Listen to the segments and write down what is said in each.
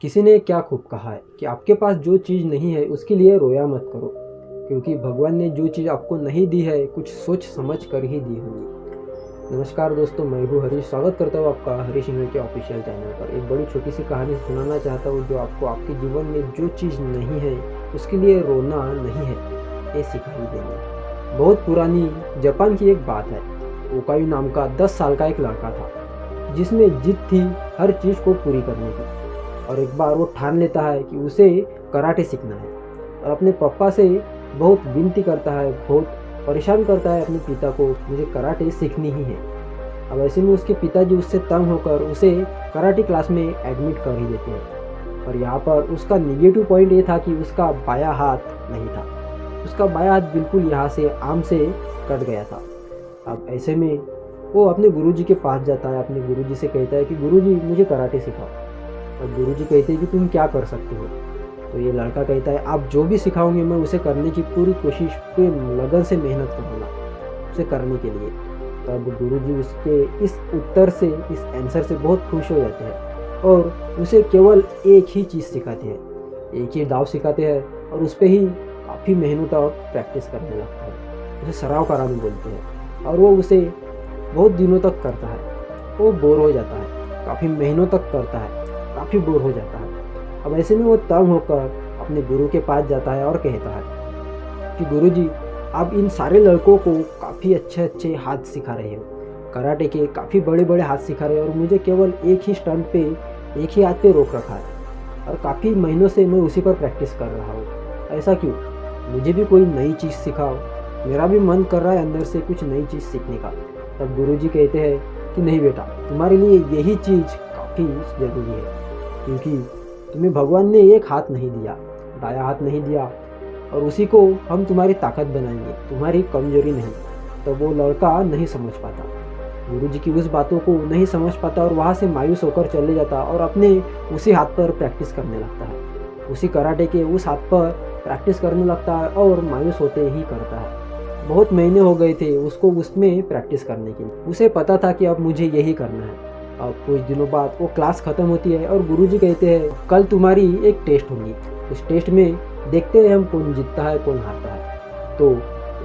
किसी ने क्या खूब कहा है कि आपके पास जो चीज़ नहीं है उसके लिए रोया मत करो, क्योंकि भगवान ने जो चीज़ आपको नहीं दी है कुछ सोच समझ कर ही दी होगी। नमस्कार दोस्तों, मैं हूँ हरीश। स्वागत करता हूँ आपका हरीश इंग्लिश के ऑफिशियल चैनल पर। एक बड़ी छोटी सी कहानी सुनाना चाहता हूँ जो आपको आपके जीवन में जो चीज़ नहीं है उसके लिए रोना नहीं है, ये सिखाई देंगे। बहुत पुरानी जापान की एक बात है। ओकायू नाम का 10 साल का एक लड़का था जिसमें जिद थी हर चीज़ को पूरी करने की। और एक बार वो ठान लेता है कि उसे कराटे सीखना है और अपने पापा से बहुत विनती करता है, बहुत परेशान करता है अपने पिता को, मुझे कराटे सीखनी ही है। अब ऐसे में उसके पिताजी उससे तंग होकर उसे कराटे क्लास में एडमिट कर ही देते हैं। और यहाँ पर उसका निगेटिव पॉइंट ये था कि उसका बायां हाथ नहीं था। उसका बायां हाथ बिल्कुल यहाँ से आर्म से कट गया था। अब ऐसे में वो अपने गुरुजी के पास जाता है, अपने गुरुजी से कहता है कि गुरुजी मुझे कराटे सिखाओ। और गुरुजी कहते हैं कि तुम क्या कर सकते हो। तो ये लड़का कहता है आप जो भी सिखाओगे मैं उसे करने की पूरी कोशिश, पूरी लगन से मेहनत करूँगा उसे करने के लिए। तब गुरुजी उसके इस उत्तर से, इस आंसर से बहुत खुश हो जाते हैं और उसे केवल एक ही चीज़ सिखाते हैं, एक ही दाव सिखाते हैं और उस पर ही काफ़ी मेहनत और प्रैक्टिस करने लगता है। उसे सराव कराने बोलते हैं और वो उसे बहुत दिनों तक करता है। वो बोर हो जाता है, काफ़ी महीनों तक करता है, काफ़ी बोर हो जाता है। अब ऐसे में वो तंग होकर अपने गुरु के पास जाता है और कहता है कि गुरुजी आप इन सारे लड़कों को काफ़ी अच्छे अच्छे हाथ सिखा रहे हो, कराटे के काफ़ी बड़े बड़े हाथ सिखा रहे हो और मुझे केवल एक ही स्टंट पे, एक ही हाथ पे रोक रखा है और काफ़ी महीनों से मैं उसी पर प्रैक्टिस कर रहा हूँ। ऐसा क्यों? मुझे भी कोई नई चीज़ सिखाओ, मेरा भी मन कर रहा है अंदर से कुछ नई चीज़ सीखने का। तब गुरुजी कहते हैं कि नहीं बेटा, तुम्हारे लिए यही चीज़ काफ़ी ज़रूरी है, क्योंकि तुम्हें भगवान ने एक हाथ नहीं दिया, दायां हाथ नहीं दिया, और उसी को हम तुम्हारी ताकत बनाएंगे, तुम्हारी कमजोरी नहीं। तो वो लड़का नहीं समझ पाता, गुरुजी की उस बातों को नहीं समझ पाता और वहाँ से मायूस होकर चले जाता और अपने उसी हाथ पर प्रैक्टिस करने लगता है, उसी कराटे के उस हाथ पर प्रैक्टिस करने लगता है और मायूस होते ही करता है। बहुत महीने हो गए थे उसको उसमें प्रैक्टिस करने के लिए। उसे पता था कि अब मुझे यही करना है। अब कुछ दिनों बाद वो क्लास ख़त्म होती है और गुरुजी कहते हैं कल तुम्हारी एक टेस्ट होगी, उस टेस्ट में देखते हैं हम कौन जीतता है कौन हारता है। तो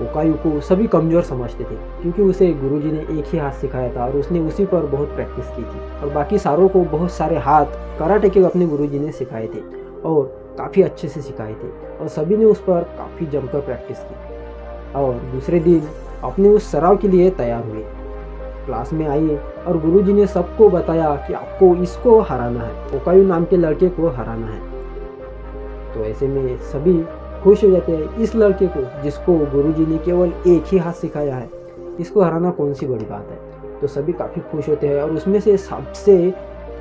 ओकायू को सभी कमज़ोर समझते थे क्योंकि उसे गुरुजी ने एक ही हाथ सिखाया था और उसने उसी पर बहुत प्रैक्टिस की थी। और बाकी सारों को बहुत सारे हाथ कराटे के अपने गुरुजी ने सिखाए थे और काफ़ी अच्छे से सिखाए थे और सभी ने उस पर काफ़ी जमकर प्रैक्टिस की। और दूसरे दिन अपने उस सराव के लिए तैयार हुए, क्लास में आए और गुरुजी ने सबको बताया कि आपको इसको हराना है, ओकायू नाम के लड़के को हराना है। तो ऐसे में सभी खुश हो जाते हैं। इस लड़के को जिसको गुरुजी ने केवल एक ही हाथ सिखाया है, इसको हराना कौन सी बड़ी बात है। तो सभी काफ़ी खुश होते हैं और उसमें से सबसे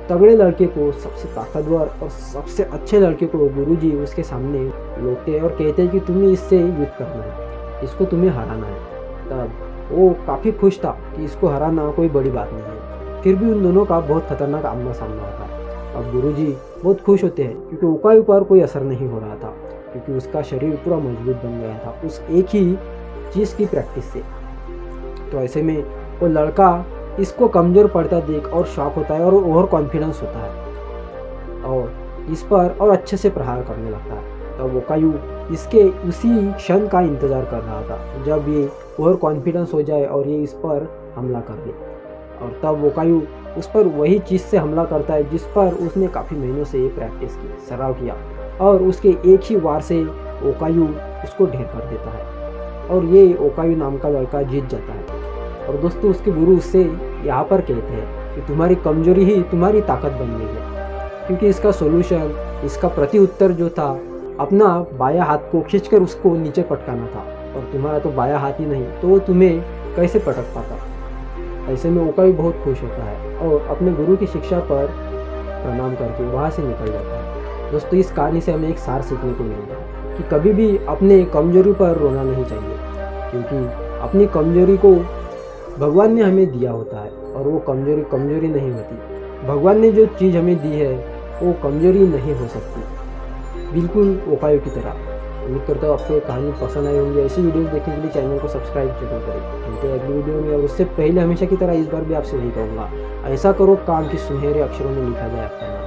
तगड़े लड़के को, सबसे ताकतवर और सबसे अच्छे लड़के को गुरुजी उसके सामने लोटते हैं और कहते हैं कि तुम्हें इससे युद्ध करना है, इसको तुम्हें हराना है। तब वो काफ़ी खुश था कि इसको हराना कोई बड़ी बात नहीं है। फिर भी उन दोनों का बहुत खतरनाक आमना सामना होता है। अब गुरुजी बहुत खुश होते हैं क्योंकि ओकायू पर कोई असर नहीं हो रहा था, क्योंकि उसका शरीर पूरा मजबूत बन गया था उस एक ही चीज़ की प्रैक्टिस से। तो ऐसे में वो लड़का इसको कमज़ोर पड़ता देख और शॉक होता है और ओवर कॉन्फिडेंस होता है और इस पर और अच्छे से प्रहार करने लगता है। तब ओकायू इसके उसी क्षण का इंतज़ार कर रहा था जब ये ओवर कॉन्फिडेंस हो जाए और ये इस पर हमला कर दे। और तब ओकायू उस पर वही चीज़ से हमला करता है जिस पर उसने काफ़ी महीनों से प्रैक्टिस की, सराव किया, और उसके एक ही वार से ओकायू उसको ढेर कर देता है और ये ओकायू नाम का लड़का जीत जाता है। और दोस्तों उसके गुरु उससे यहाँ पर कहते हैं कि तुम्हारी कमजोरी ही तुम्हारी ताकत बन गई है, क्योंकि इसका सोल्यूशन, इसका प्रति उत्तर जो था अपना बायां हाथ को खींचकर उसको नीचे पटकाना था, और तुम्हारा तो बायां हाथ ही नहीं, तो वो तुम्हें कैसे पटक पाता। ऐसे में ओकायू बहुत खुश होता है और अपने गुरु की शिक्षा पर प्रणाम करके वहाँ से निकल जाता है। दोस्तों इस कहानी से हमें एक सार सीखने को मिलता है कि कभी भी अपने कमजोरी पर रोना नहीं चाहिए, क्योंकि अपनी कमजोरी को भगवान ने हमें दिया होता है और वो कमजोरी नहीं होती। भगवान ने जो चीज़ हमें दी है वो कमजोरी नहीं हो सकती, बिल्कुल ओकायू की तरह। उम्मीद करता हूँ आपको ये कहानी पसंद आई होंगी। ऐसी वीडियोस देखने के लिए चैनल को सब्सक्राइब जरूर करें। मिलते हैं अगली वीडियो में, और उससे पहले हमेशा की तरह इस बार भी आपसे वही कहूँगा, ऐसा करो काम की सुनहरे अक्षरों में लिखा जाए आपका नाम।